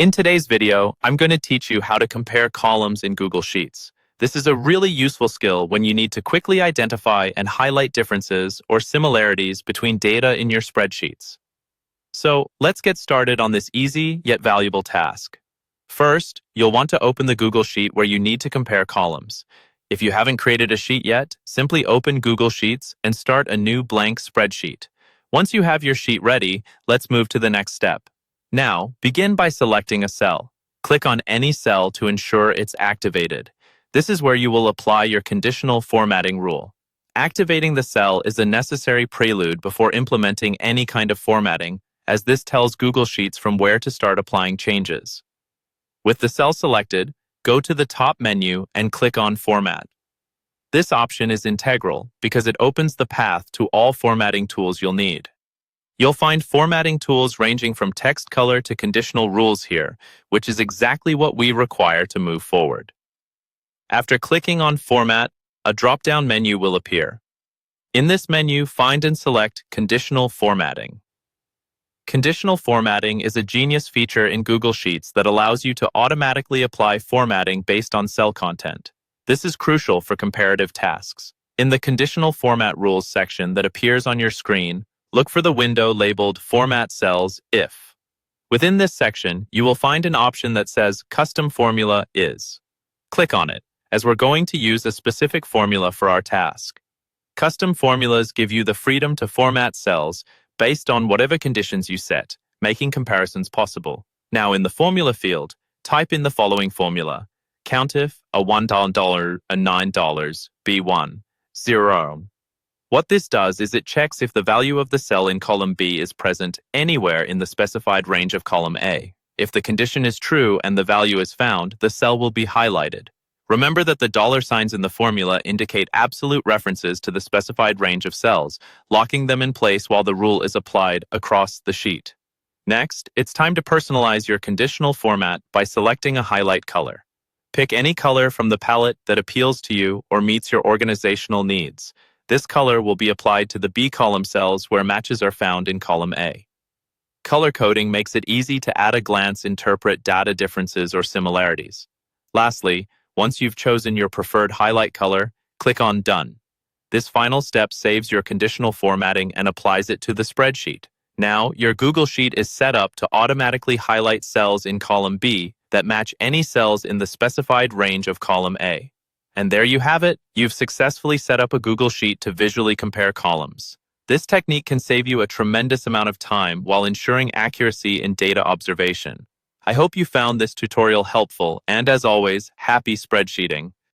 In today's video, I'm going to teach you how to compare columns in Google Sheets. This is a really useful skill when you need to quickly identify and highlight differences or similarities between data in your spreadsheets. So let's get started on this easy yet valuable task. First, you'll want to open the Google Sheet where you need to compare columns. If you haven't created a sheet yet, simply open Google Sheets and start a new blank spreadsheet. Once you have your sheet ready, let's move to the next step. Now, begin by selecting a cell. Click on any cell to ensure it's activated. This is where you will apply your conditional formatting rule. Activating the cell is a necessary prelude before implementing any kind of formatting, as this tells Google Sheets from where to start applying changes. With the cell selected, go to the top menu and click on Format. This option is integral because it opens the path to all formatting tools you'll need. You'll find formatting tools ranging from text color to conditional rules here, which is exactly what we require to move forward. After clicking on Format, a drop-down menu will appear. In this menu, find and select Conditional Formatting. Conditional formatting is a genius feature in Google Sheets that allows you to automatically apply formatting based on cell content. This is crucial for comparative tasks. In the Conditional Format Rules section that appears on your screen, look for the window labeled Format Cells If. Within this section, you will find an option that says Custom Formula Is. Click on it, as we're going to use a specific formula for our task. Custom formulas give you the freedom to format cells based on whatever conditions you set, making comparisons possible. Now in the formula field, type in the following formula. COUNTIF, a $1, a $9, B1, 0. What this does is it checks if the value of the cell in column B is present anywhere in the specified range of column A. If the condition is true and the value is found, the cell will be highlighted. Remember that the dollar signs in the formula indicate absolute references to the specified range of cells, locking them in place while the rule is applied across the sheet. Next, it's time to personalize your conditional format by selecting a highlight color. Pick any color from the palette that appeals to you or meets your organizational needs. This color will be applied to the B column cells where matches are found in column A. Color coding makes it easy to at a glance interpret data differences or similarities. Lastly, once you've chosen your preferred highlight color, click on Done. This final step saves your conditional formatting and applies it to the spreadsheet. Now, your Google Sheet is set up to automatically highlight cells in column B that match any cells in the specified range of column A. And there you have it. You've successfully set up a Google Sheet to visually compare columns. This technique can save you a tremendous amount of time while ensuring accuracy in data observation. I hope you found this tutorial helpful, and as always, happy spreadsheeting.